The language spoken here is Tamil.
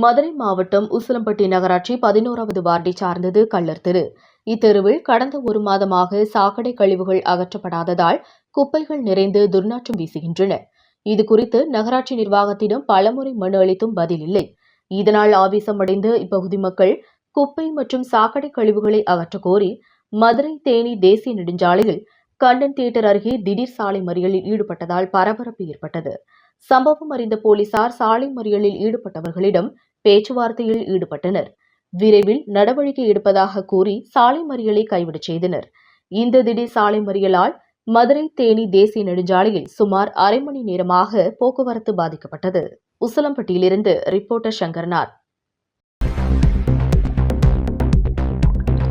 மதுரை மாவட்டம் உசிலம்பட்டி நகராட்சி 11வது வார்டை சார்ந்தது கள்ளர் தெரு. இத்தெருவில் கடந்த ஒரு மாதமாக சாக்கடை கழிவுகள் அகற்றப்படாததால் குப்பைகள் நிறைந்து துர்நாற்றம் வீசுகின்றன. இதுகுறித்து நகராட்சி நிர்வாகத்திடம் பலமுறை மனு அளித்தும் பதில் இல்லை. இதனால் ஆவேசமடைந்த இப்பகுதி மக்கள் குப்பை மற்றும் சாக்கடை கழிவுகளை அகற்றக் கோரி மதுரை தேனி தேசிய நெடுஞ்சாலையில் கண்டன் தியேட்டர் அருகே திடீர் சாலை மறியலில் ஈடுபட்டதால் பரபரப்பு ஏற்பட்டது. சம்பவம் அறிந்த போலீசார் சாலை மறியலில் ஈடுபட்டவர்களிடம் பேச்சுவார்த்தையில் ஈடுபட்டனர். விரைவில் நடவடிக்கை எடுப்பதாக கூறி சாலை மறியலை கைவிடச் செய்தனர். இந்த திடீர் சாலை மறியலால் மதுரை தேனி தேசிய நெடுஞ்சாலையில் சுமார் அரை மணி நேரமாக போக்குவரத்து பாதிக்கப்பட்டது. உசிலம்பட்டியிலிருந்து ரிப்போர்ட்டர் சங்கர்நாத்.